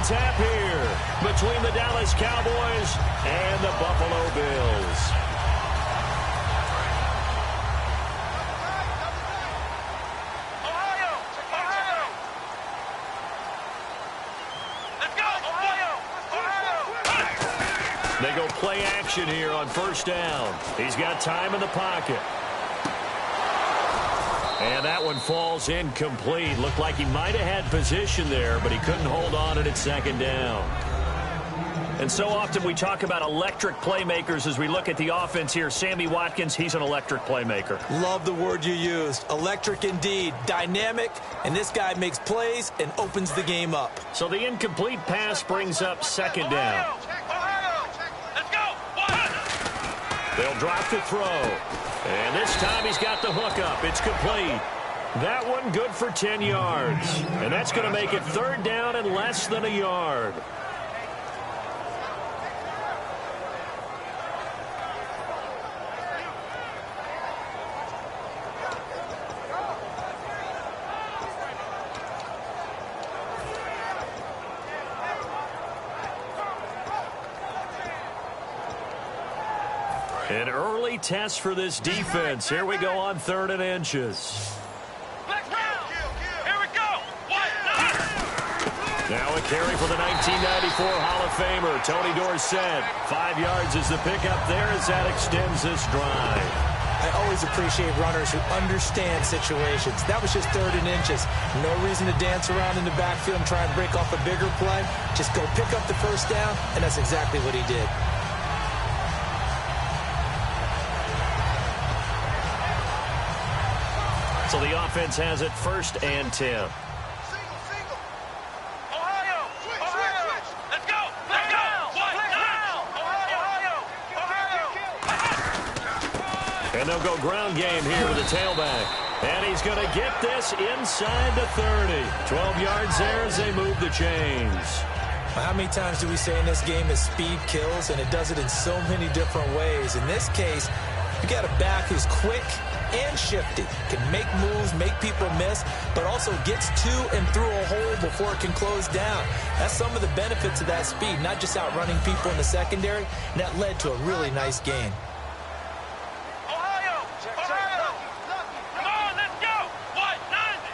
tap here between the Dallas Cowboys and the Buffalo Bills. They go play action here on first down. He's got time in the pocket. And that one falls incomplete. Looked like he might have had position there, but he couldn't hold on at second down. And so often we talk about electric playmakers as we look at the offense here. Sammy Watkins, he's an electric playmaker. Love the word you used. Electric indeed. Dynamic, and this guy makes plays and opens the game up. So the incomplete pass brings up second down. They'll drop to throw. And this time he's got the hook up. It's complete. That one good for 10 yards. And that's going to make it third down and less than a yard. An early test for this defense. Here we go on 3rd and inches. Here we go. Now a carry for the 1994 Hall of Famer, Tony Dorsett. 5 yards is the pickup there as that extends this drive. I always appreciate runners who understand situations. That was just 3rd and inches. No reason to dance around in the backfield and try and break off a bigger play. Just go pick up the first down, and that's exactly what he did. So the offense has it 1st and 10. Ohio! Switch! Let's go! Ohio! And they'll go ground game here with the tailback. And he's going to get this inside the 30. 12 yards there as they move the chains. How many times do we say in this game that speed kills, and it does it in so many different ways? In this case, you got a back who's quick and shifty, can make moves, make people miss, but also gets to and through a hole before it can close down. That's some of the benefits of that speed, not just outrunning people in the secondary, and that led to a really nice gain. Ohio! Come on, let's go! What? 90!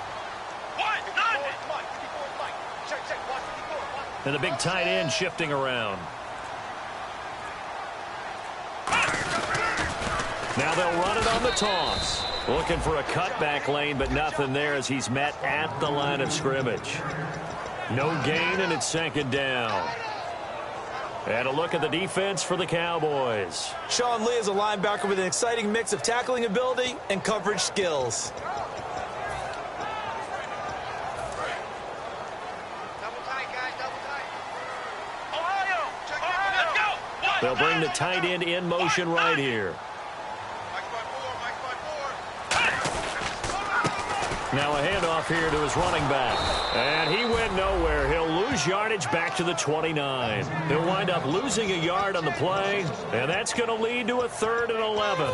And the big tight end shifting around. Now they'll run it on the toss. Looking for a cutback lane, but nothing there as he's met at the line of scrimmage. No gain, and it's 2nd down. And a look at the defense for the Cowboys. Sean Lee is a linebacker with an exciting mix of tackling ability and coverage skills. They'll bring the tight end in motion right here. Now a handoff here to his running back. And he went nowhere. He'll lose yardage back to the 29. He'll wind up losing a yard on the play, and that's going to lead to a 3rd and 11.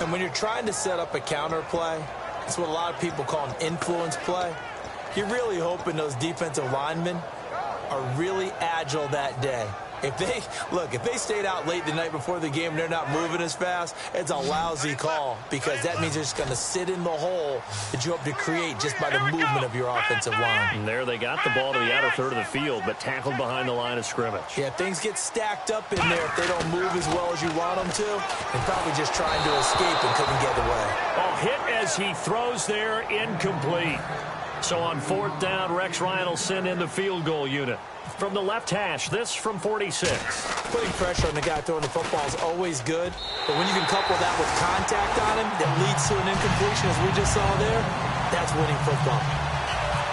And when you're trying to set up a counter play, it's what a lot of people call an influence play. You're really hoping those defensive linemen are really agile that day. If they stayed out late the night before the game and they're not moving as fast, it's a lousy call because that means they're just going to sit in the hole that you hope to create just by the movement of your offensive line. And there they got the ball to the outer third of the field, but tackled behind the line of scrimmage. Yeah, things get stacked up in there if they don't move as well as you want them to, and probably just trying to escape and couldn't get away. Oh, hit as he throws there, incomplete. So on 4th down, Rex Ryan will send in the field goal unit. From the left hash, this from 46. Putting pressure on the guy throwing the football is always good, but when you can couple that with contact on him that leads to an incompletion, as we just saw there, that's winning football.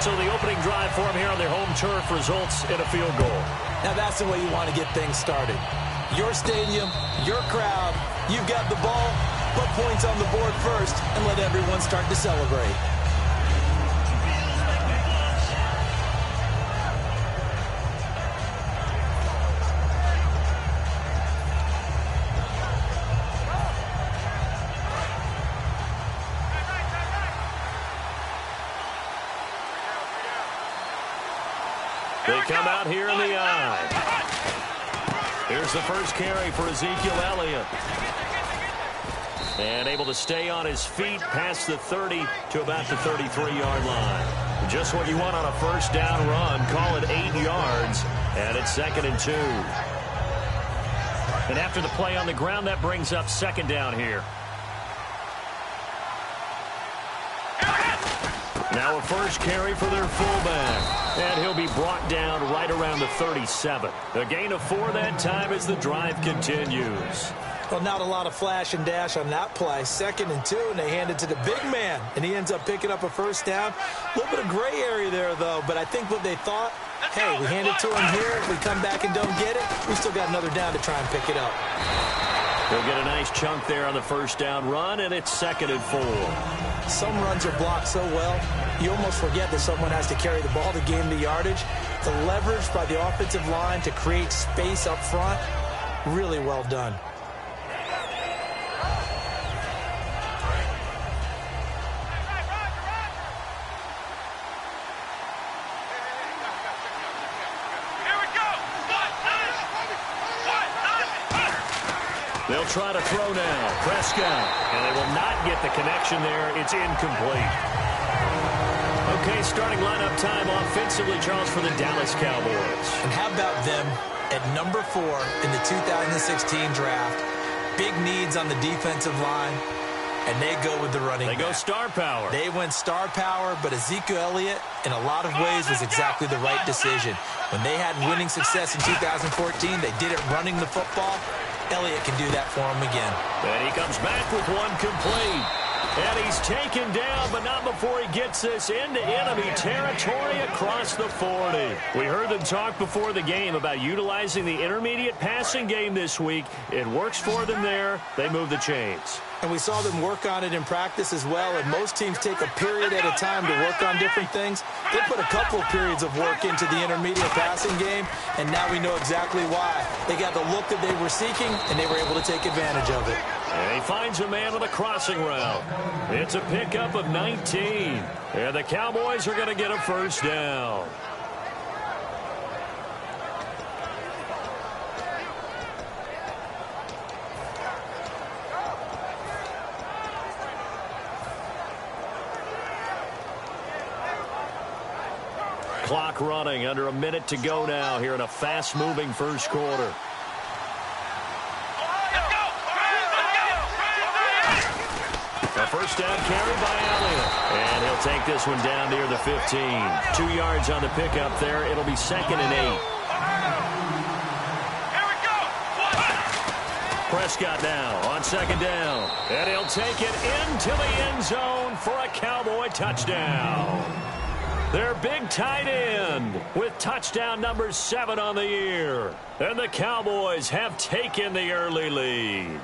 So the opening drive for him here on their home turf results in a field goal. Now that's the way you want to get things started. Your stadium, your crowd, you've got the ball, put points on the board first, and let everyone start to celebrate. They come out here in the eye. Here's the first carry for Ezekiel Elliott. And able to stay on his feet past the 30 to about the 33-yard line. Just what you want on a first down run. Call it 8 yards. And it's 2nd and 2. And after the play on the ground, that brings up 2nd down here. Now a first carry for their fullback. And he'll be brought down right around the 37. A gain of 4 that time as the drive continues. Well, not a lot of flash and dash on that play. 2nd and 2, and they hand it to the big man. And he ends up picking up a first down. A little bit of gray area there, though. But I think what they thought, hey, we hand it to him here. If we come back and don't get it, we still got another down to try and pick it up. They'll get a nice chunk there on the first down run, and it's 2nd and 4. Some runs are blocked so well, you almost forget that someone has to carry the ball to gain the yardage. The leverage by the offensive line to create space up front, really well done. They'll try to throw now. Prescott. And they will not get the connection there. It's incomplete. Okay, starting lineup time offensively, Charles, for the Dallas Cowboys. And how about them at number 4 in the 2016 draft? Big needs on the defensive line, and they go with the running back. They go star power. They went star power, but Ezekiel Elliott, in a lot of ways, was exactly the right decision. When they had winning success in 2014, they did it running the football. Elliott can do that for him again. And he comes back with one complete. And he's taken down, but not before he gets this into enemy territory across the 40. We heard them talk before the game about utilizing the intermediate passing game this week. It works for them there. They move the chains. And we saw them work on it in practice as well. And most teams take a period at a time to work on different things. They put a couple of periods of work into the intermediate passing game, and now we know exactly why. They got the look that they were seeking, and they were able to take advantage of it. And he finds a man on a crossing route. It's a pickup of 19. And the Cowboys are going to get a first down. Clock running, under a minute to go now here in a fast-moving first quarter. A first down carry by Elliott. And he'll take this one down near the 15. 2 yards on the pickup there. It'll be 2nd and 8. Prescott now on 2nd down. And he'll take it into the end zone for a Cowboy touchdown. Their big tight end with touchdown number 7 on the year. And the Cowboys have taken the early lead.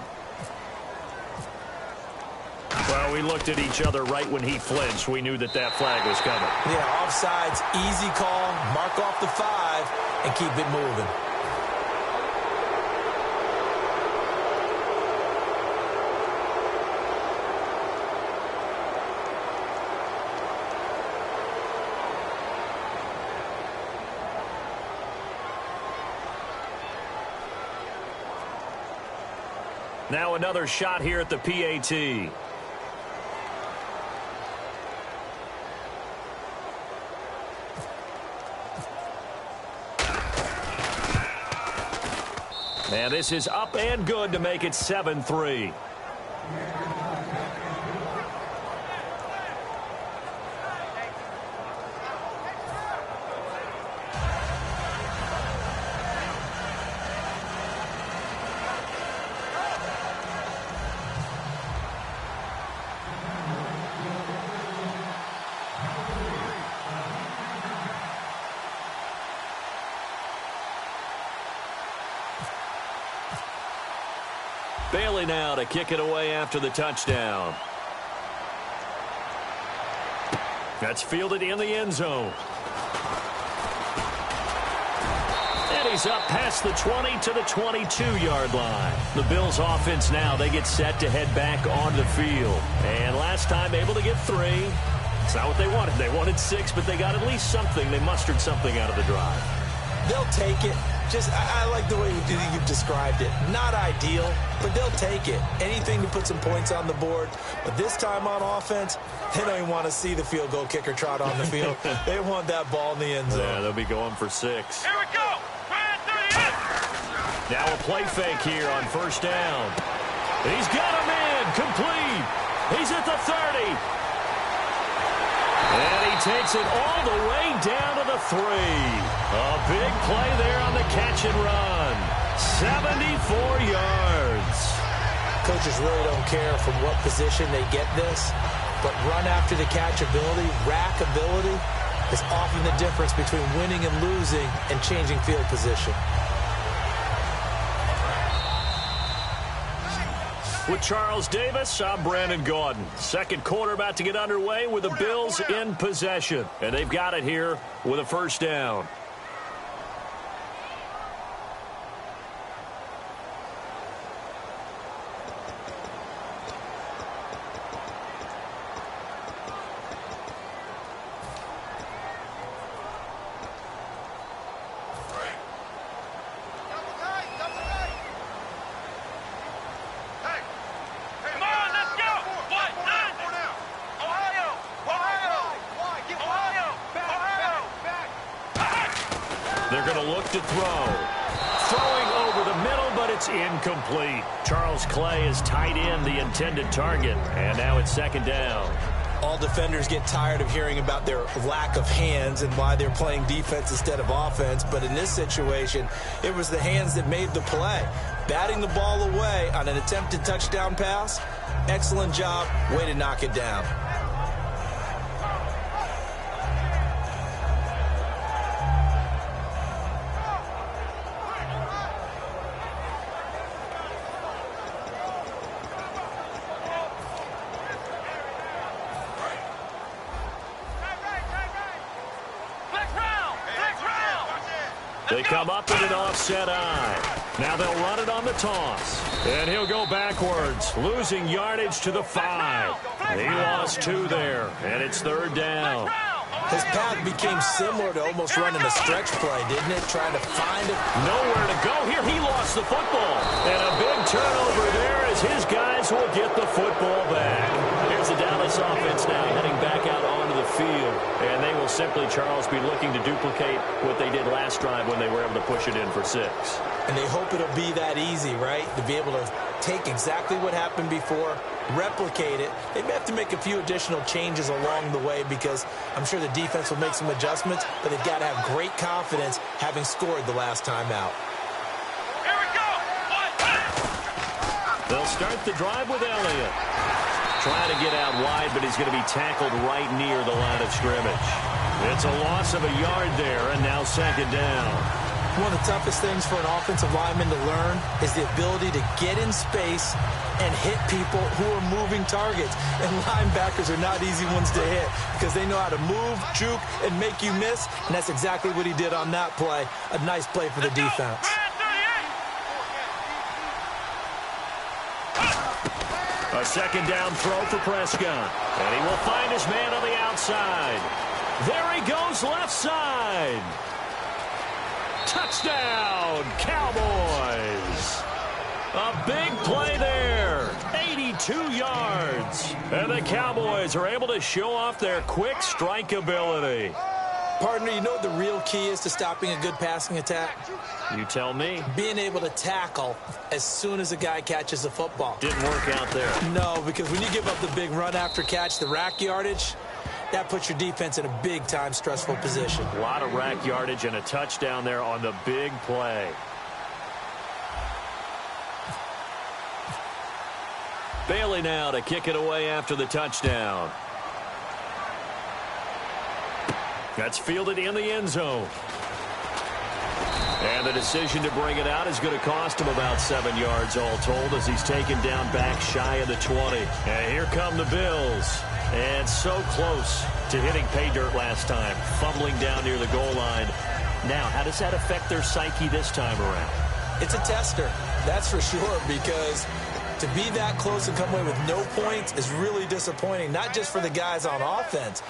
Well, we looked at each other right when he flinched. We knew that that flag was coming. Yeah, offsides, easy call, mark off the 5, and keep it moving. Now another shot here at the PAT. And this is up and good to make it 7-3. Bailey now to kick it away after the touchdown. That's fielded in the end zone. And he's up past the 20 to the 22-yard line. The Bills offense now, they get set to head back on the field. And last time able to get 3. It's not what they wanted. They wanted 6, but they got at least something. They mustered something out of the drive. They'll take it. I like the way you've described it. Not ideal, but they'll take it. Anything to put some points on the board. But this time on offense, they don't even want to see the field goal kicker trot on the field. They want that ball in the end zone. Yeah, they'll be going for 6. Here we go. Now a play fake here on first down. He's got him in. Complete. He's at the 30. And he takes it all the way down to the 3. A big play there on the catch and run. 74 yards. Coaches really don't care from what position they get this, but run after the catch ability, rack ability, is often the difference between winning and losing and changing field position. With Charles Davis, I'm Brandon Gaudin. Second quarter about to get underway with the Bills in possession. And they've got it here with a first down. They're going to look to throw. Throwing over the middle, but it's incomplete. Charles Clay is tight in the intended target, and now it's second down. All defenders get tired of hearing about their lack of hands and why they're playing defense instead of offense, but in this situation, it was the hands that made the play. Batting the ball away on an attempted touchdown pass, excellent job, way to knock it down. They come up in an offset eye. Now they'll run it on the toss. And he'll go backwards, losing yardage to the 5. He lost 2 there, and it's third down. His path became similar to almost running a stretch play, didn't it? Trying to find it. Nowhere to go here. He lost the football. And a big turnover there as his guys will get the football back. Here's the Dallas offense now heading back out onto the field. And they will simply, Charles, be looking to duplicate what they did last drive when they were able to push it in for 6. And they hope it'll be that easy, right? To be able to take exactly what happened before, replicate it. They may have to make a few additional changes along the way because I'm sure the defense will make some adjustments, but they've got to have great confidence having scored the last time out. Here we go. They'll start the drive with Elliott. Trying to get out wide, but he's going to be tackled right near the line of scrimmage. It's a loss of a yard there, and now second down. One of the toughest things for an offensive lineman to learn is the ability to get in space and hit people who are moving targets. And linebackers are not easy ones to hit because they know how to move, juke, and make you miss. And that's exactly what he did on that play. A nice play for the defense. A second down throw for Prescott. And he will find his man on the outside. There he goes left side. Touchdown, Cowboys. A big play there. 82 yards. And the Cowboys are able to show off their quick strike ability. Partner, you know what the real key is to stopping a good passing attack? You tell me. Being able to tackle as soon as a guy catches the football. Didn't work out there. No, because when you give up the big run after catch, the rack yardage, that puts your defense in a big-time stressful position. A lot of rack yardage and a touchdown there on the big play. Bailey now to kick it away after the touchdown. That's fielded in the end zone. And the decision to bring it out is going to cost him about 7 yards all told as he's taken down back shy of the 20. And here come the Bills. And so close to hitting pay dirt last time, fumbling down near the goal line. Now, how does that affect their psyche this time around? It's a tester, that's for sure, because to be that close and come away with no points is really disappointing, not just for the guys on offense,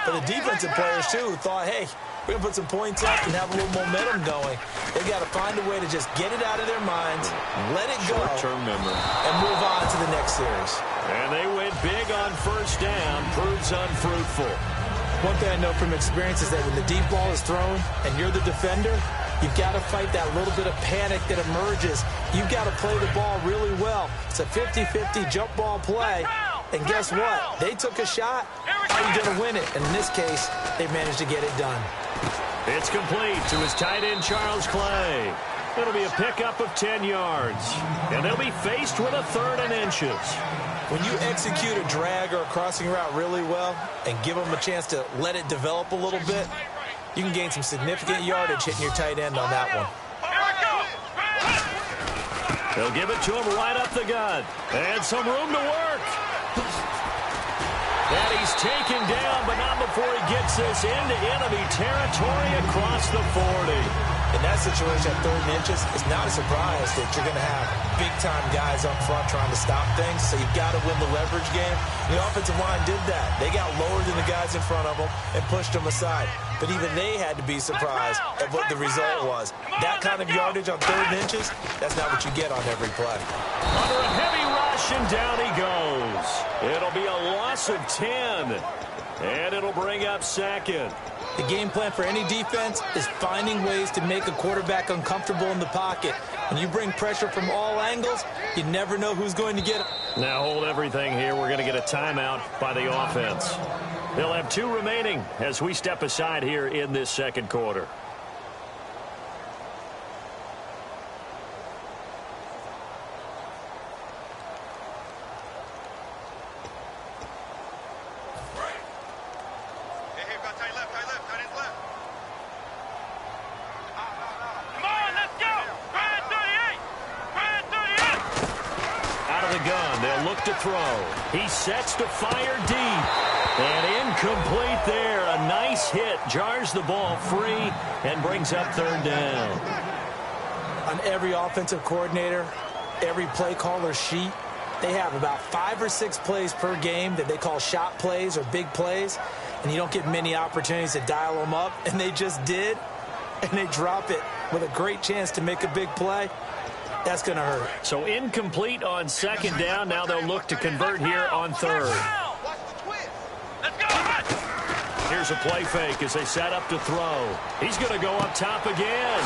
but the defensive players, too, who thought, hey, we're going to put some points up and have a little momentum going. They've got to find a way to just get it out of their minds, let it go, short-term memory, and move on to the next series. And they went big on first down, proves unfruitful. One thing I know from experience is that when the deep ball is thrown and you're the defender, you've got to fight that little bit of panic that emerges. You've got to play the ball really well. It's a 50-50 jump ball play. And guess what? They took a shot. How are you going to win it? And in this case, they managed to get it done. It's complete to his tight end, Charles Clay. It'll be a pickup of 10 yards. And they'll be faced with a 3rd and inches. When you execute a drag or a crossing route really well and give them a chance to let it develop a little bit, you can gain some significant yardage hitting your tight end on that one. They'll give it to him right up the gut. And some room to work. And he's taken down, but not before he gets this into enemy territory across the 40. In that situation, at 3rd and inches, it's not a surprise that you're going to have big-time guys up front trying to stop things, so you've got to win the leverage game. The offensive line did that. They got lower than the guys in front of them and pushed them aside. But even they had to be surprised at what the result was. That kind of yardage on 3rd and inches, that's not what you get on every play. Under a heavy rush, and down he goes. It'll be a loss of 10, and it'll bring up 2nd. The game plan for any defense is finding ways to make a quarterback uncomfortable in the pocket. When you bring pressure from all angles, you never know who's going to get it. Now hold everything here. We're going to get a timeout by the offense. They'll have 2 remaining as we step aside here in this 2nd quarter. He sets to fire deep. And incomplete there. A nice hit. Jars the ball free and brings up 3rd down. On every offensive coordinator, every play caller sheet, they have about 5 or 6 plays per game that they call shot plays or big plays. And you don't get many opportunities to dial them up. And they just did. And they drop it with a great chance to make a big play. That's going to hurt. So incomplete on 2nd down. Now they'll look to convert here on 3rd. Here's a play fake as they set up to throw. He's going to go up top again.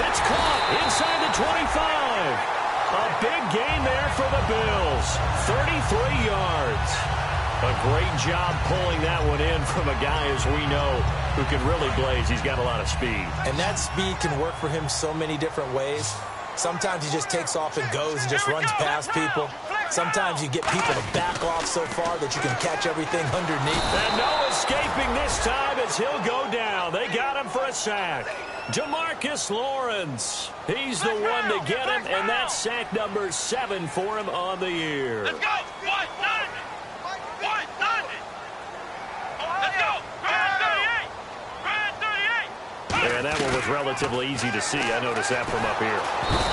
It's caught inside the 25. A big gain there for the Bills. 33 yards. A great job pulling that one in from a guy, as we know, who can really blaze. He's got a lot of speed. And that speed can work for him so many different ways. Sometimes he just takes off and goes and just runs past people. Sometimes you get people to back off so far that you can catch everything underneath. And no escaping this time as he'll go down. They got him for a sack. Jamarcus Lawrence. He's the one to get him, and that's sack number 7 for him on the year. Let's go. Let's go. And that one was relatively easy to see. I noticed that from up here.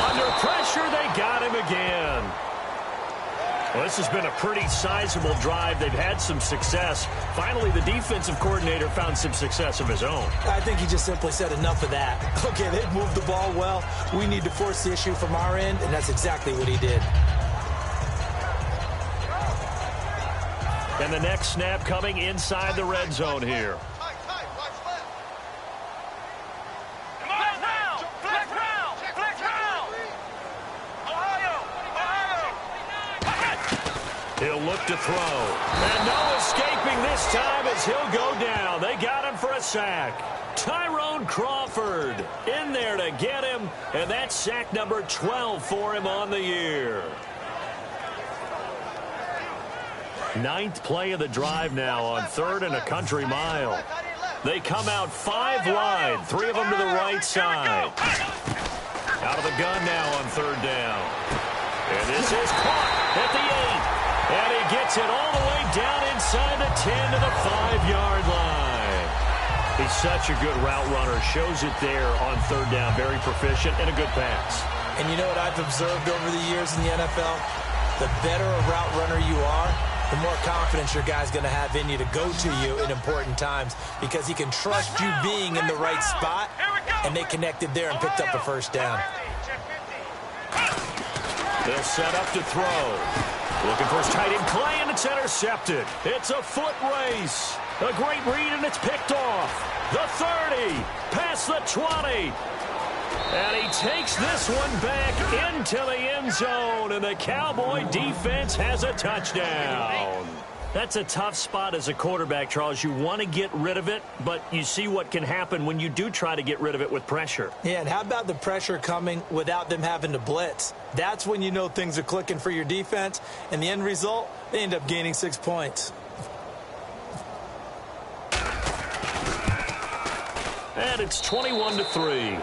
Under pressure, they got him again. Well, this has been a pretty sizable drive. They've had some success. Finally, the defensive coordinator found some success of his own. I think he just simply said enough of that. Okay, they've moved the ball well. We need to force the issue from our end, and that's exactly what he did. And the next snap coming inside the red zone here. He'll look to throw. And no escaping this time as he'll go down. They got him for a sack. Tyrone Crawford in there to get him. And that's sack number 12 for him on the year. 9th play of the drive now on 3rd and a country mile. They come out 5 wide. 3 of them to the right side. Out of the gun now on 3rd down. And this is caught at the 8. And he gets it all the way down inside the 10 to the 5-yard line. He's such a good route runner. Shows it there on 3rd down. Very proficient and a good pass. And you know what I've observed over the years in the NFL? the better a route runner you are, the more confidence your guy's going to have in you to go to you in important times because he can trust you being in the right spot, and they connected there and picked up the first down. They'll set up to throw. Looking for his tight end, Clay, and it's intercepted. It's a foot race. A great read, and it's picked off. The 30, past the 20. And he takes this one back into the end zone, and the Cowboy defense has a touchdown. That's a tough spot as a quarterback, Charles. You want to get rid of it, but you see what can happen when you do try to get rid of it with pressure. Yeah, and how about the pressure coming without them having to blitz? That's when you know things are clicking for your defense, and the end result, they end up gaining 6 points. And it's 21-3.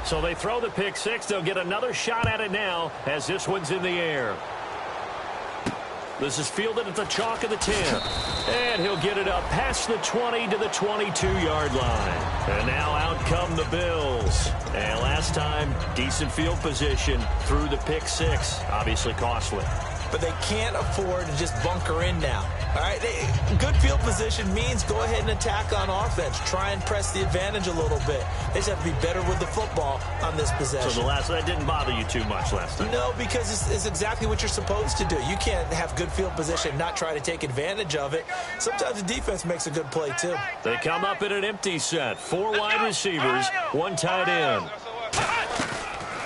So they throw the pick six. They'll get another shot at it now as this one's in the air. This is fielded at the chalk of the 10. And he'll get it up past the 20 to the 22-yard line. And now out come the Bills. And last time, decent field position through the pick six. Obviously costly. But they can't afford to just bunker in now. All right, good field position means go ahead and attack on offense. Try and press the advantage a little bit. They just have to be better with the football on this possession. So that didn't bother you too much last time? No, because it's exactly what you're supposed to do. You can't have good field position and not try to take advantage of it. Sometimes the defense makes a good play, too. They come up in an empty set. 4 wide receivers, 1 tight end.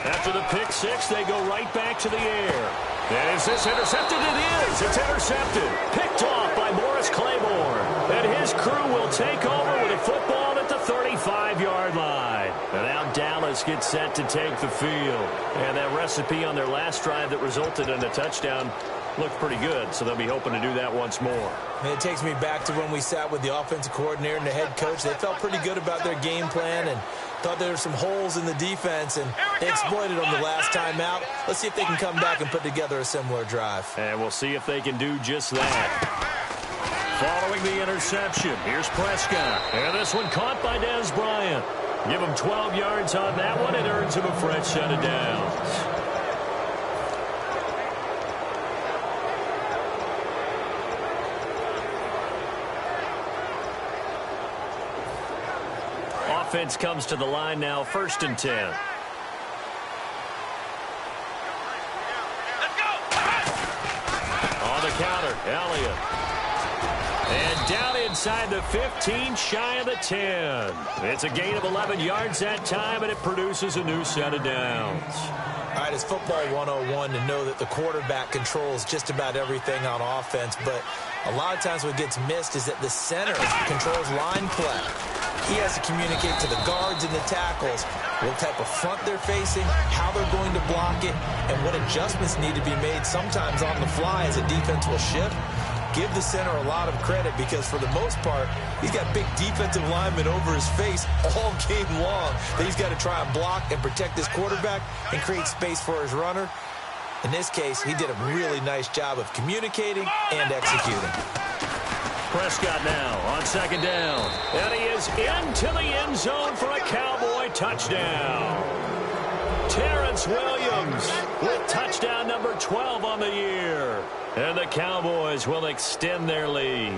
After the pick six, they go right back to the air. And is this intercepted? It is. It's intercepted. Picked off by Morris Claiborne. And his crew will take over with a football at the 35-yard line. And now Dallas gets set to take the field. And that recipe on their last drive that resulted in a touchdown looked pretty good, so they'll be hoping to do that once more. And it takes me back to when we sat with the offensive coordinator and the head coach. They felt pretty good about their game plan and thought there were some holes in the defense, and they exploited them the last time out. Let's see if they can come back and put together a similar drive. And we'll see if they can do just that. Following the interception, here's Prescott. And this one caught by Dez Bryant. Give him 12 yards on that one. It earns him a fresh set of downs. Offense comes to the line now, 1st and 10. On the counter, Elliott. And down inside the 15, shy of the 10. It's a gain of 11 yards that time, and it produces a new set of downs. All right, it's football 101 to know that the quarterback controls just about everything on offense, but a lot of times what gets missed is that the center controls line play. He has to communicate to the guards and the tackles what type of front they're facing, how they're going to block it, and what adjustments need to be made sometimes on the fly as a defense will shift. Give the center a lot of credit because for the most part, he's got big defensive linemen over his face all game long that he's got to try and block and protect his quarterback and create space for his runner. In this case, he did a really nice job of communicating and executing. Prescott now on 2nd down. And he is into the end zone for a Cowboy touchdown. Terrence Williams with touchdown number 12 on the year. And the Cowboys will extend their lead.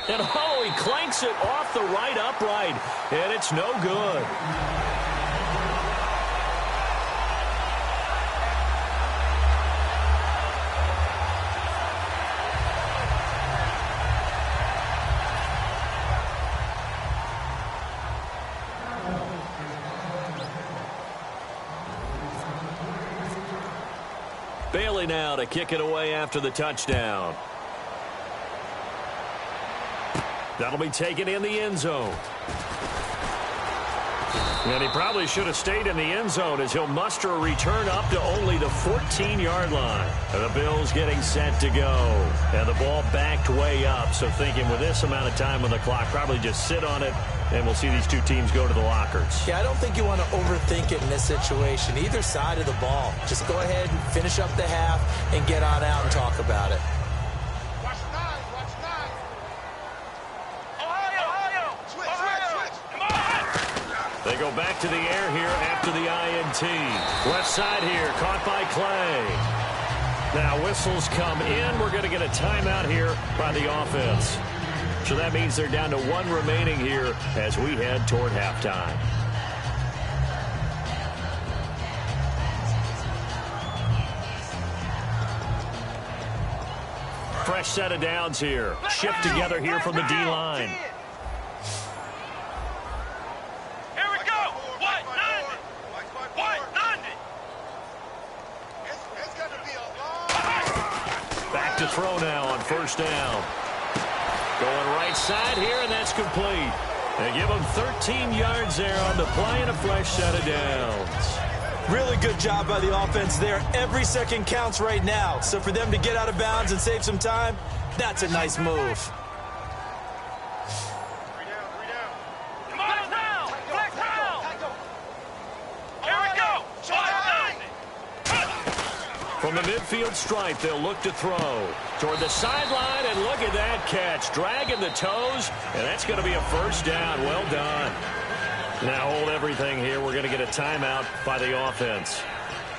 And oh, he clanks it off the right upright. And it's no good. Bailey now to kick it away after the touchdown. That'll be taken in the end zone. And he probably should have stayed in the end zone as he'll muster a return up to only the 14-yard line. And the Bills getting set to go. And the ball backed way up, so thinking with this amount of time on the clock, probably just sit on it, and we'll see these two teams go to the lockers. Yeah, I don't think you want to overthink it in this situation. Either side of the ball. Just go ahead and finish up the half and get on out and talk about it. They go back to the air here after the INT. Left side here, caught by Clay. Now whistles come in. We're going to get a timeout here by the offense. So that means they're down to one remaining here as we head toward halftime. Fresh set of downs here. Shift together here from the D-line. Back to throw now on first down. Going right side here, and that's complete. They give him 13 yards there on the play and a fresh set of downs. Really good job by the offense there. Every second counts right now. So for them to get out of bounds and save some time, that's a nice move. From the midfield stripe, they'll look to throw. Toward the sideline, and look at that catch. Dragging the toes, and that's going to be a first down. Well done. Now hold everything here. We're going to get a timeout by the offense.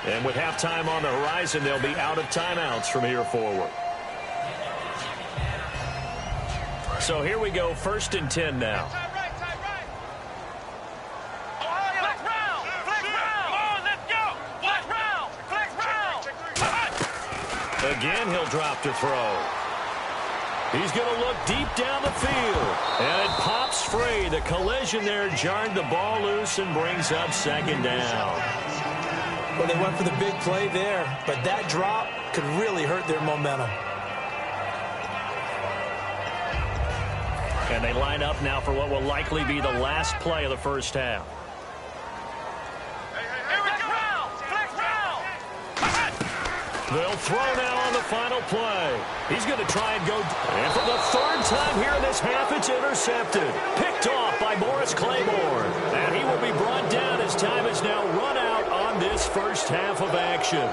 And with halftime on the horizon, they'll be out of timeouts from here forward. So here we go, 1st and 10 now. Again, he'll drop to throw. He's going to look deep down the field. And it pops free. The collision there jarred the ball loose and brings up 2nd down. Well, they went for the big play there, but that drop could really hurt their momentum. And they line up now for what will likely be the last play of the first half. They'll throw now on the final play. He's going to try and go. And for the 3rd time here in this half, it's intercepted. Picked off by Morris Claiborne. And he will be brought down as time is now run out on this first half of action.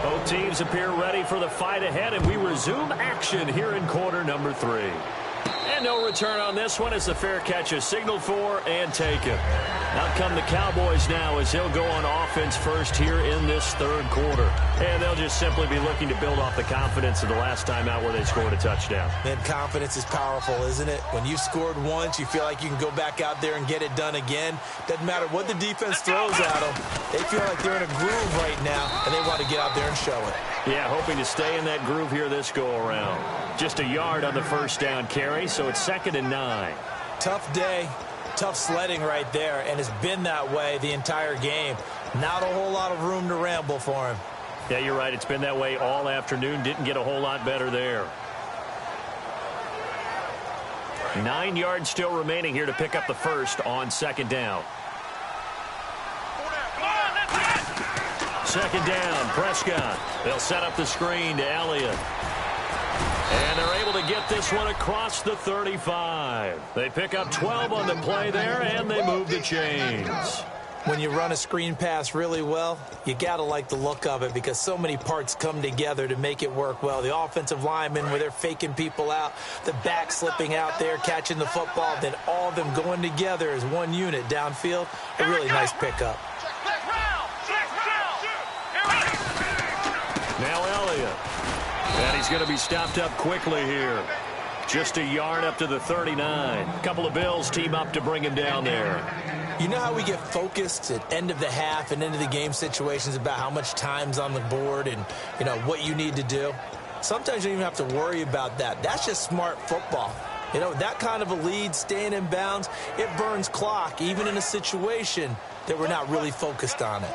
Both teams appear ready for the fight ahead, and we resume action here in quarter number 3. And no return on this one as the fair catch is signaled for and taken. Out come the Cowboys now as he'll go on offense first here in this 3rd quarter. And they'll just simply be looking to build off the confidence of the last time out where they scored a touchdown. And confidence is powerful, isn't it? When you've scored once, you feel like you can go back out there and get it done again. Doesn't matter what the defense throws at them. They feel like they're in a groove right now, and they want to get out there and show it. Yeah, hoping to stay in that groove here this go-around. Just a yard on the first down carry, so it's 2nd and 9. Tough day, tough sledding right there, and it's been that way the entire game. Not a whole lot of room to ramble for him. Yeah, you're right. It's been that way all afternoon. Didn't get a whole lot better there. 9 yards still remaining here to pick up the first on 2nd down. 2nd down, Prescott. They'll set up the screen to Elliott. And they're able to get this one across the 35. They pick up 12 on the play there, and they move the chains. When you run a screen pass really well, you got to like the look of it because so many parts come together to make it work well. The offensive linemen, where they're faking people out, the back slipping out there, catching the football, then all of them going together as one unit downfield. A really nice pickup. Now Elliott. And he's going to be stopped up quickly here. Just a yard up to the 39. A couple of Bills team up to bring him down there. You know how we get focused at end of the half and into the game situations about how much time's on the board and, you know, what you need to do? Sometimes you don't even have to worry about that. That's just smart football. You know, that kind of a lead, staying in bounds, it burns clock, even in a situation that we're not really focused on it.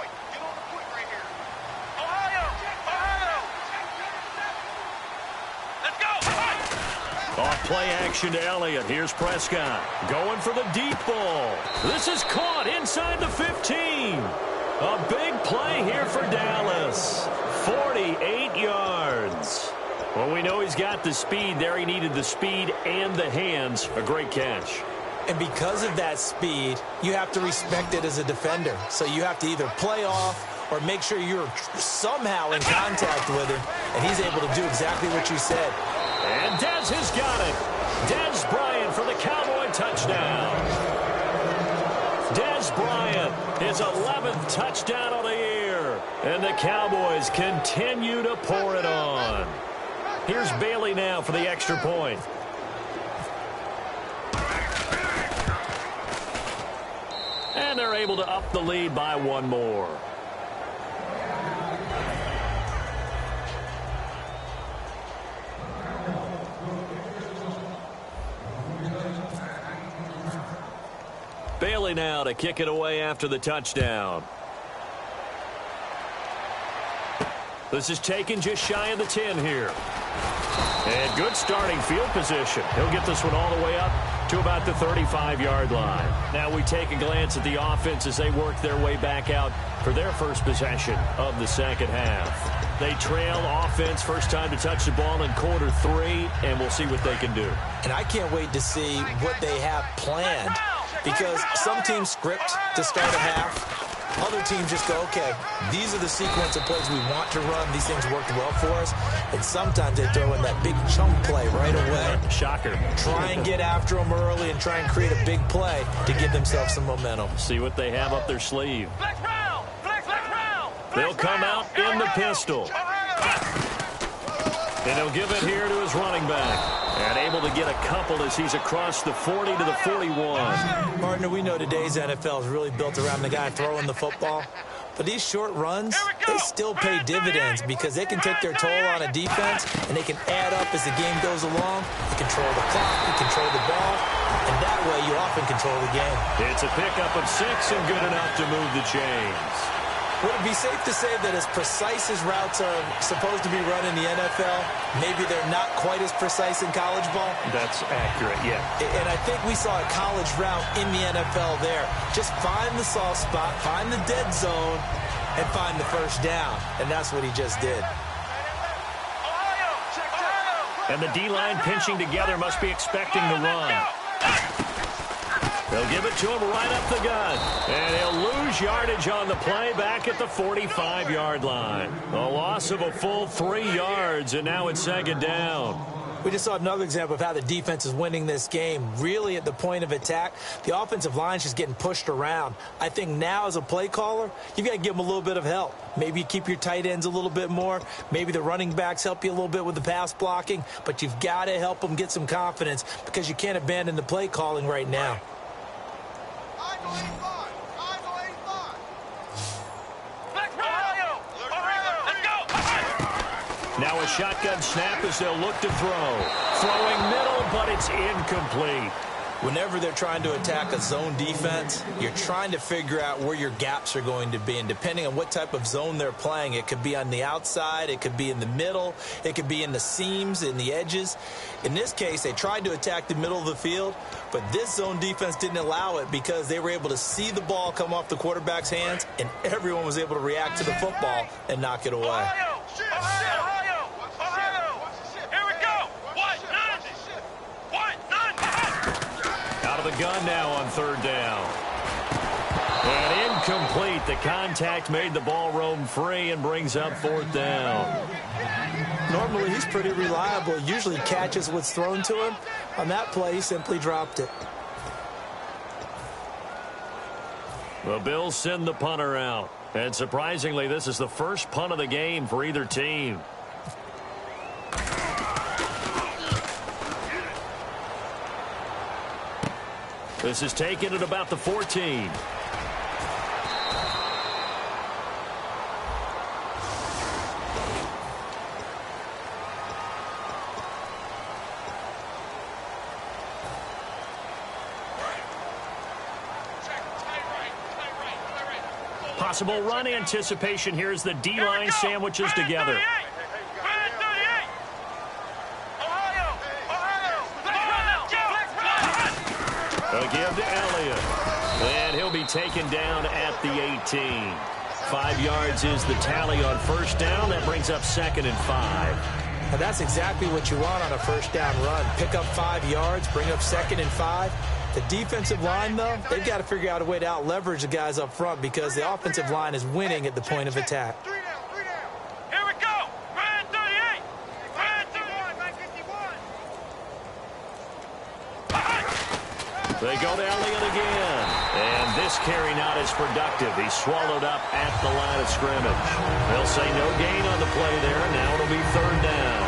Off Play action to Elliott. Here's Prescott. Going for the deep ball. This is caught inside the 15. A big play here for Dallas. 48 yards. Well, we know he's got the speed there. He needed the speed and the hands. A great catch. And because of that speed, you have to respect it as a defender. So you have to either play off or make sure you're somehow in contact with him, and he's able to do exactly what you said. And Dez has got it. Dez Bryant for the Cowboy touchdown. Dez Bryant, his 11th touchdown of the year. And the Cowboys continue to pour it on. Here's Bailey now for the extra point. And they're able to up the lead by one more. Bailey now to kick it away after the touchdown. This is taken just shy of the 10 here. And good starting field position. He'll get this one all the way up to about the 35-yard line. Now we take a glance at the offense as they work their way back out for their first possession of the second half. They trail offense first time to touch the ball in quarter 3, and we'll see what they can do. And I can't wait to see what they have planned, because some teams script to start a half. Other teams just go, okay, these are the sequence of plays we want to run. These things worked well for us. And sometimes they throw in that big chunk play right away. Shocker. Try and get after them early and try and create a big play to give themselves some momentum. See what they have up their sleeve. Flex round. Flex round. They'll come out in the pistol. And he'll give it here to his running back. And able to get a couple as he's across the 40 to the 41. Partner, we know today's NFL is really built around the guy throwing the football. But these short runs, they still pay dividends because they can take their toll on a defense and they can add up as the game goes along. You control the clock, you control the ball, and that way you often control the game. It's a pickup of 6 and good enough to move the chains. Would it be safe to say that as precise as routes are supposed to be run in the NFL, maybe they're not quite as precise in college ball? That's accurate, yeah. And I think we saw a college route in the NFL there. Just find the soft spot, find the dead zone, and find the first down. And that's what he just did. And the D-line pinching together must be expecting the run. They'll give it to him right up the gut. And he'll lose yardage on the play back at the 45-yard line. A loss of a full 3 yards, and now it's second down. We just saw another example of how the defense is winning this game. Really at the point of attack, the offensive line's just getting pushed around. I think now as a play caller, you've got to give them a little bit of help. Maybe you keep your tight ends a little bit more. Maybe the running backs help you a little bit with the pass blocking. But you've got to help them get some confidence because you can't abandon the play calling right now. Now a shotgun snap as they'll look to throw. Throwing middle, but it's incomplete. Whenever they're trying to attack a zone defense, you're trying to figure out where your gaps are going to be. And depending on what type of zone they're playing, it could be on the outside, it could be in the middle, it could be in the seams, in the edges. In this case, they tried to attack the middle of the field, but this zone defense didn't allow it because they were able to see the ball come off the quarterback's hands, and everyone was able to react to the football and knock it away. The gun now on third down. And incomplete. The contact made the ball roam free and brings up fourth down. Normally he's pretty reliable. Usually catches what's thrown to him. On that play, he simply dropped it. The Bills send the punter out. And surprisingly, this is the first punt of the game for either team. This is taken at about the 14. Possible run anticipation here as the D-line sandwiches together. A give to Elliott. And he'll be taken down at the 18. 5 yards is the tally on first down. That brings up 2nd and 5. Now that's exactly what you want on a first down run. Pick up 5 yards, bring up 2nd and 5. The defensive line, though, they've got to figure out a way to out-leverage the guys up front because the offensive line is winning at the point of attack. Here we go. Ryan 38. Ryan 31. They go to Elliott again. And this carry not as productive. He's swallowed up at the line of scrimmage. They'll say no gain on the play there. Now it'll be 3rd down.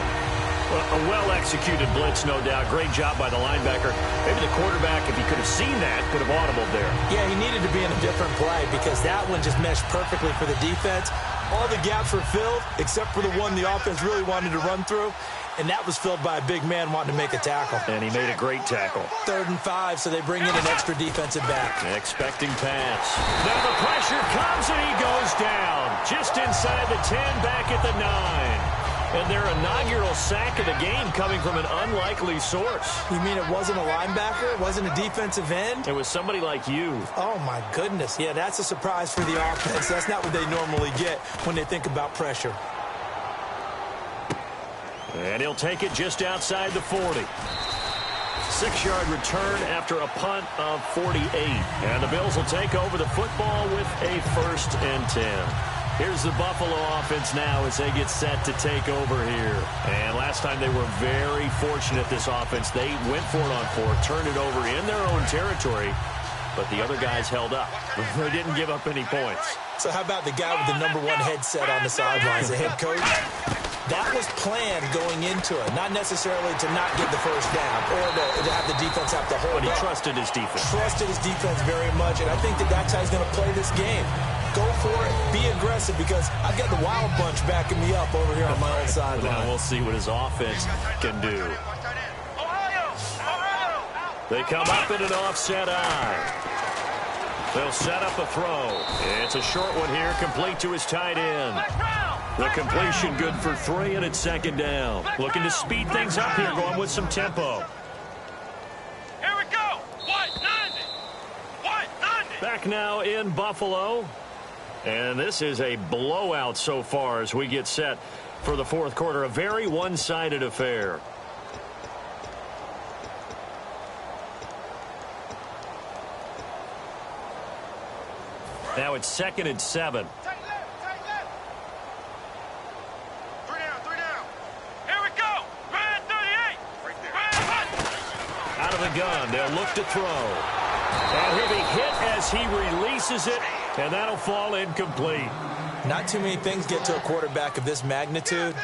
Well, a well-executed blitz, no doubt. Great job by the linebacker. Maybe the quarterback, if he could have seen that, could have audibled there. Yeah, he needed to be in a different play because that one just meshed perfectly for the defense. All the gaps were filled except for the one the offense really wanted to run through, and that was filled by a big man wanting to make a tackle. And he made a great tackle. 3rd and 5, so they bring in an extra defensive back. Expecting pass. Now the pressure comes, and he goes down. Just inside the 10, back at the 9. And their inaugural sack of the game coming from an unlikely source. You mean it wasn't a linebacker? It wasn't a defensive end? It was somebody like you. Oh, my goodness. Yeah, that's a surprise for the offense. That's not what they normally get when they think about pressure. And he'll take it just outside the 40. 6-yard return after a punt of 48. And the Bills will take over the football with a 1st and 10. Here's the Buffalo offense now as they get set to take over here. And last time they were very fortunate, this offense. They went for it on 4, turned it over in their own territory, but the other guys held up. They didn't give up any points. So how about the guy with the #1 headset on the sidelines, the head coach? That was planned going into it, not necessarily to not get the first down or to have the defense have to hold. But he trusted his defense. Trusted his defense very much, and I think that's how he's going to play this game. Go for it, be aggressive, because I've got the Wild Bunch backing me up over here on my own sideline. Now we'll see what his offense can do. They come up in an offset eye. They'll set up a throw. It's a short one here, complete to his tight end. The completion good for 3, and it's 2nd down. Looking to speed things up here, going with some tempo. Here we go. 190. 190. Back now in Buffalo. And this is a blowout so far as we get set for the 4th quarter. A very one-sided affair. Now it's 2nd and 7. Tight left. 3 down. Here we go. Ryan 38. Right there. Out of the gun, they'll look to throw. And he'll be hit as he releases it, and that'll fall incomplete. Not too many things get to a quarterback of this magnitude,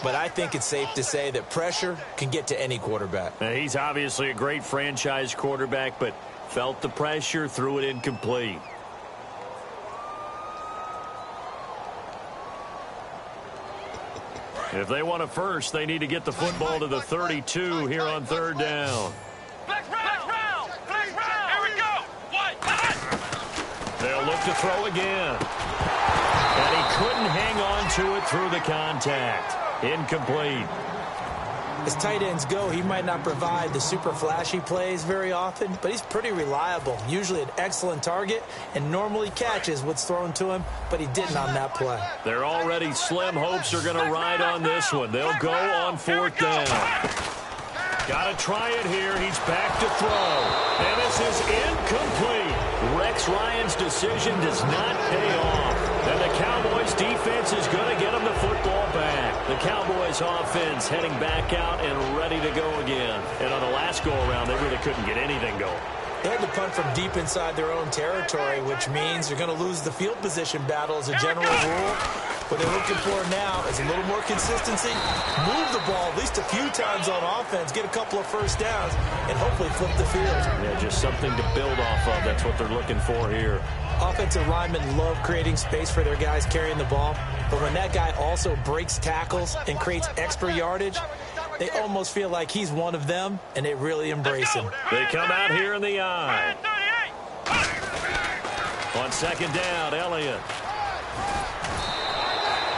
but I think it's safe to say that pressure can get to any quarterback. Now, he's obviously a great franchise quarterback, but felt the pressure, threw it incomplete. If they want a first, they need to get the football to the 32 here on 3rd down. Black round. Here we go. They'll look to throw again. And he couldn't hang on to it through the contact. Incomplete. As tight ends go, he might not provide the super flashy plays very often, but he's pretty reliable, usually an excellent target, and normally catches what's thrown to him, but he didn't on that play. Their already slim hopes are going to ride on this one. They'll go on 4th down. Got to try it here. He's back to throw. And this is incomplete. Rex Ryan's decision does not pay off. And the Cowboys defense is going to get him the football back. The Cowboys offense heading back out and ready to go again. And on the last go-around, they really couldn't get anything going. They had to punt from deep inside their own territory, which means they're going to lose the field position battle as a general rule. What they're looking for now is a little more consistency, move the ball at least a few times on offense, get a couple of first downs, and hopefully flip the field. Yeah, just something to build off of. That's what they're looking for here. Offensive linemen love creating space for their guys carrying the ball, but when that guy also breaks tackles and creates extra yardage, they almost feel like he's one of them, and they really embrace him. They come out here in the eye. On 2nd down, Elliott.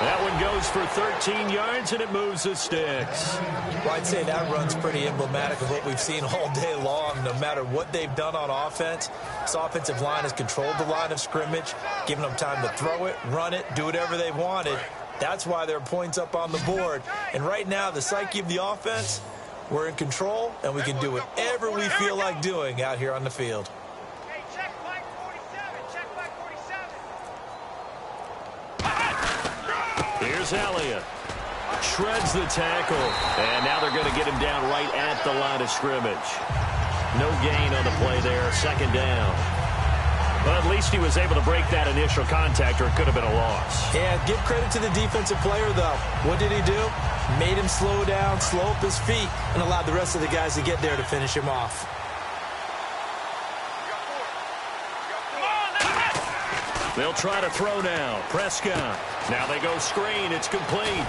That one one goes for 13 yards, and it moves the sticks. Well, I'd say that run's pretty emblematic of what we've seen all day long. No matter what they've done on offense, this offensive line has controlled the line of scrimmage, given them time to throw it, run it, do whatever they wanted. That's why there are points up on the board. And right now, the psyche of the offense, we're in control, and we can do whatever we feel like doing out here on the field. Hey, check flag 47. Check flag 47. Here's Elliott. Shreds the tackle. And now they're going to get him down right at the line of scrimmage. No gain on the play there. Second down. But at least he was able to break that initial contact, or it could have been a loss. Yeah, give credit to the defensive player, though. What did he do? Made him slow down, slow up his feet, and allowed the rest of the guys to get there to finish him off. They'll try to throw now. Prescott. Now they go screen. It's complete.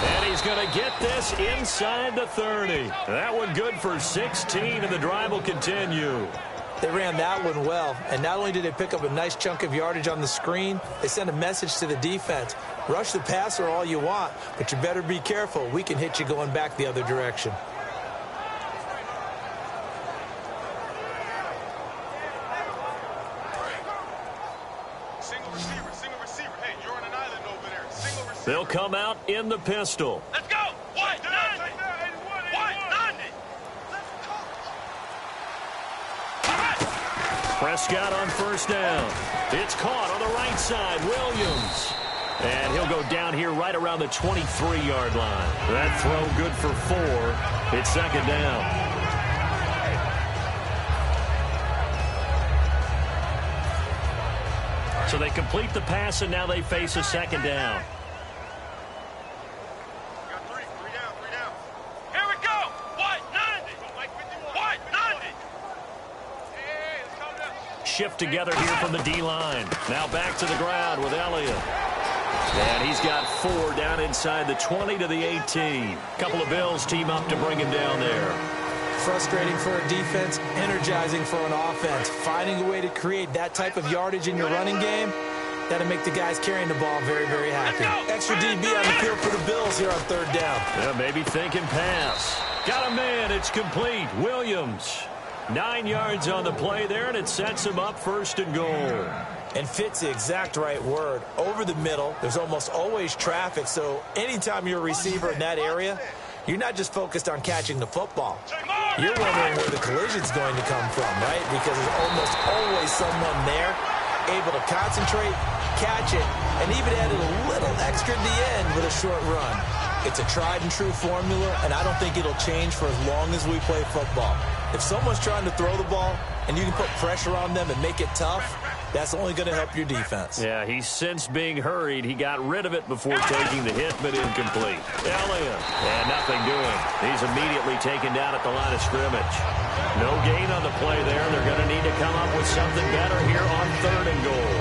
And he's going to get this inside the 30. That one good for 16, and the drive will continue. They ran that one well, and not only did they pick up a nice chunk of yardage on the screen, they sent a message to the defense. Rush the passer all you want, but you better be careful. We can hit you going back the other direction. Single receiver. Hey, you're on an island over there. Single receiver. They'll come out in the pistol. Let's go. White, 90. White, 90. Prescott on first down. It's caught on the right side. Williams. And he'll go down here right around the 23-yard line. That throw good for 4. It's second down. So they complete the pass, and now they face a second down. Got three down. Here we go. White, 90. White, 90. Hey, let's calm down. Shift together here from the D-line. Now back to the ground with Elliott. And he's got 4 down inside the 20 to the 18. Couple of Bills team up to bring him down there. Frustrating for a defense, energizing for an offense. Finding a way to create that type of yardage in your running game, that'll make the guys carrying the ball very, very happy. Extra DB on the field for the Bills here on third down. Yeah, maybe thinking pass. Got a man. It's complete. Williams. 9 yards on the play there, and it sets him up first and goal. And fits the exact right word. Over the middle, there's almost always traffic, so anytime you're a receiver in that area, you're not just focused on catching the football. You're wondering where the collision's going to come from, right? Because there's almost always someone there able to concentrate, catch it, and even add a little extra at the end with a short run. It's a tried-and-true formula, and I don't think it'll change for as long as we play football. If someone's trying to throw the ball and you can put pressure on them and make it tough, that's only going to help your defense. Yeah, he's since being hurried. He got rid of it before taking the hit, but incomplete. Elliott. And nothing doing. He's immediately taken down at the line of scrimmage. No gain on the play there. They're going to need to come up with something better here on third and goal.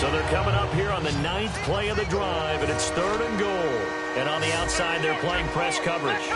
So they're coming up here on the 9th play of the drive, and it's third and goal. And on the outside, they're playing press coverage.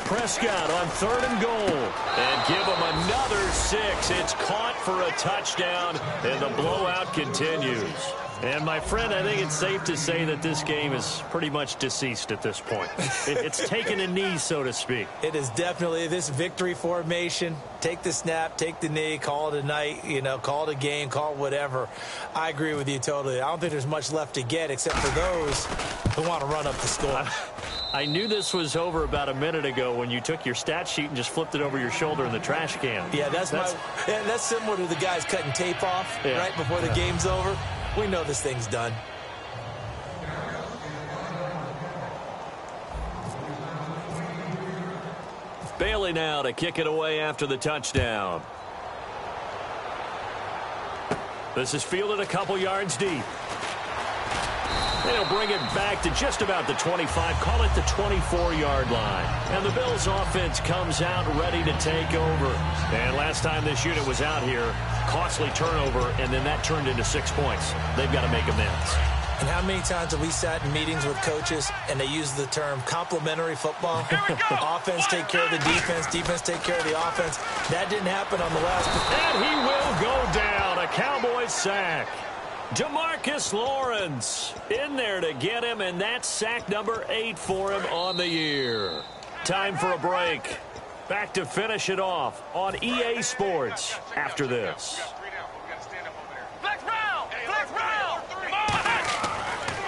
Prescott on third and goal. And give him another 6. It's caught for a touchdown, and the blowout continues. And, my friend, I think it's safe to say that this game is pretty much deceased at this point. It's taken a knee, so to speak. It is definitely this victory formation. Take the snap, take the knee, call it a night, call it a game, call it whatever. I agree with you totally. I don't think there's much left to get except for those who want to run up the score. I knew this was over about a minute ago when you took your stat sheet and just flipped it over your shoulder in the trash can. Yeah, that's similar to the guys cutting tape off right before the game's over. We know this thing's done. Bailey now to kick it away after the touchdown. This is fielded a couple yards deep. They'll bring it back to just about the 25, call it the 24-yard line. And the Bills offense comes out ready to take over. And last time this unit was out here, costly turnover, and then that turned into 6 points. They've got to make amends. And how many times have we sat in meetings with coaches and they use the term complementary football? Offense take care of the defense, defense take care of the offense. That didn't happen on the last. And he will go down. A Cowboys sack. DeMarcus Lawrence in there to get him, and that's sack number 8 for him on the year. Time for a break. Back to finish it off on EA Sports after this.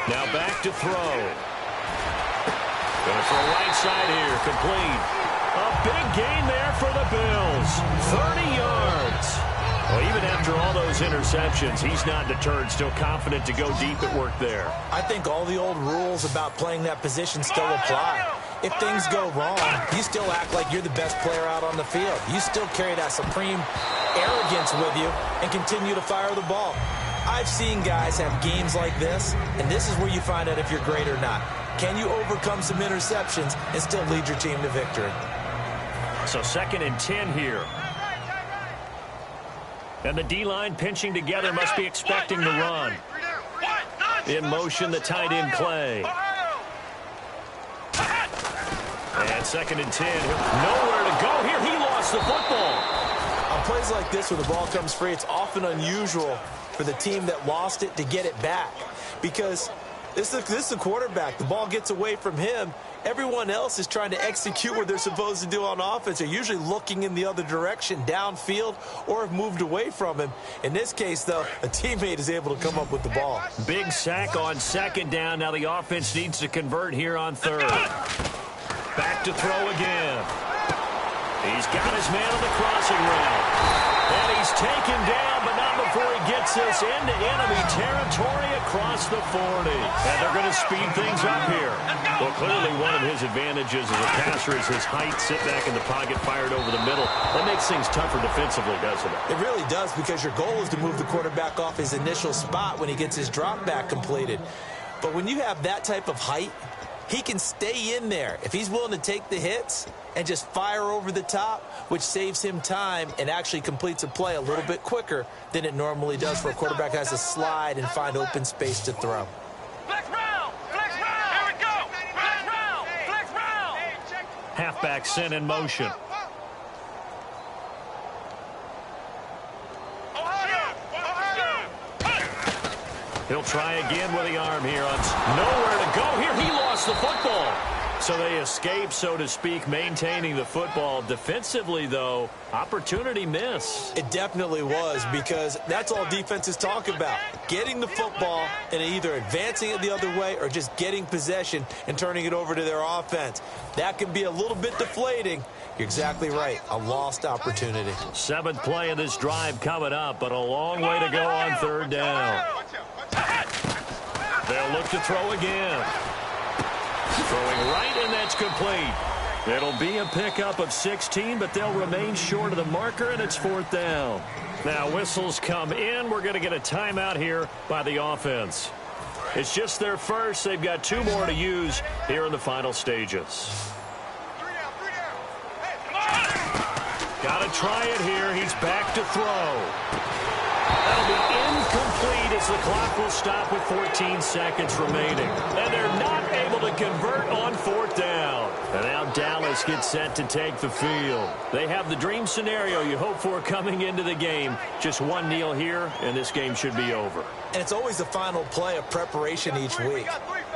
Now back to throw. Going for a right side here, complete. A big gain there for the Bills. 30 yards. Well, even after all those interceptions, he's not deterred, still confident to go deep at work there. I think all the old rules about playing that position still apply. If things go wrong, you still act like you're the best player out on the field. You still carry that supreme arrogance with you and continue to fire the ball. I've seen guys have games like this, and this is where you find out if you're great or not. Can you overcome some interceptions and still lead your team to victory? So 2nd and 10 here. And the D-line pinching together, must be expecting the run. In motion, the tight end Clay. And 2nd and 10. Nowhere to go here. He lost the football. On plays like this where the ball comes free, it's often unusual for the team that lost it to get it back. Because this is the quarterback. The ball gets away from him. Everyone else is trying to execute what they're supposed to do on offense. They're usually looking in the other direction, downfield, or have moved away from him. In this case, though, a teammate is able to come up with the ball. Big sack on 2nd down. Now the offense needs to convert here on 3rd. Back to throw again. He's got his man on the crossing route. And he's taken down, but not before he gets us into enemy territory across the 40. And they're going to speed things up here. Well, clearly one of his advantages as a passer is his height. Sit back in the pocket, fired over the middle. That makes things tougher defensively, doesn't it? It really does, because your goal is to move the quarterback off his initial spot when he gets his drop back completed. But when you have that type of height, he can stay in there if he's willing to take the hits and just fire over the top, which saves him time and actually completes a play a little bit quicker than it normally does for a quarterback who has to slide and find open space to throw. Flex round! Flex round! Here we go! Flex round! Flex round! Halfback sent in motion. He'll try again with the arm here. Nowhere to go here. He lost the football. So they escape, so to speak, maintaining the football. Defensively, though, opportunity miss. It definitely was, because that's all defenses talk about. Getting the football and either advancing it the other way or just getting possession and turning it over to their offense. That can be a little bit deflating. You're exactly right. A lost opportunity. 7th play of this drive coming up, but a long way to go on 3rd down. They'll look to throw again. Throwing right, and that's complete. It'll be a pickup of 16, but they'll remain short of the marker, and it's 4th down. Now whistles come in. We're going to get a timeout here by the offense. It's just their first. They've got 2 more to use here in the final stages. Got to try it here. He's back to throw. That'll be incomplete as the clock will stop with 14 seconds remaining. And they're not able to convert on 4th down. And now Dallas gets set to take the field. They have the dream scenario you hope for coming into the game. Just one kneel here, and this game should be over. And it's always the final play of preparation each week.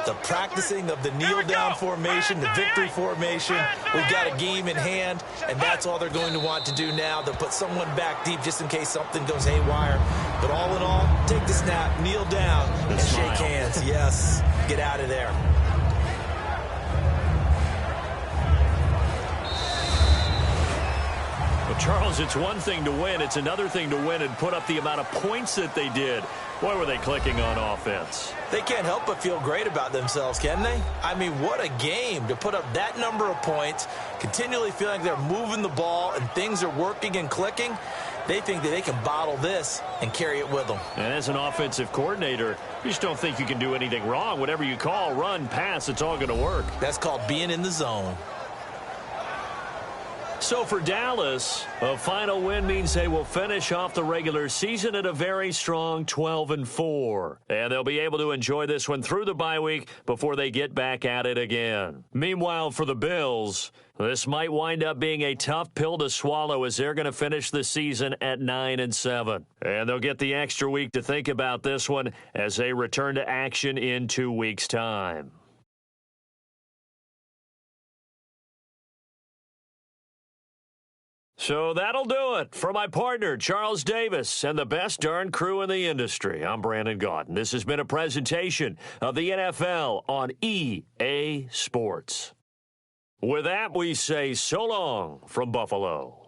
The practicing of the kneel-down formation, the victory formation. We've got a game in hand, and that's all they're going to want to do now. They'll put someone back deep just in case something goes haywire. But all in all, take the snap, kneel down, and shake hands. Yes, get out of there. Well, Charles, it's one thing to win. It's another thing to win and put up the amount of points that they did. Boy, were they clicking on offense. They can't help but feel great about themselves, can they? I mean, what a game to put up that number of points, continually feeling like they're moving the ball and things are working and clicking. They think that they can bottle this and carry it with them. And as an offensive coordinator, you just don't think you can do anything wrong. Whatever you call, run, pass, it's all going to work. That's called being in the zone. So for Dallas, a final win means they will finish off the regular season at a very strong 12-4. And they'll be able to enjoy this one through the bye week before they get back at it again. Meanwhile, for the Bills, this might wind up being a tough pill to swallow as they're going to finish the season at 9-7. And they'll get the extra week to think about this one as they return to action in 2 weeks' time. So that'll do it. For my partner, Charles Davis, and the best darn crew in the industry, I'm Brandon Gaudin. This has been a presentation of the NFL on EA Sports. With that, we say so long from Buffalo.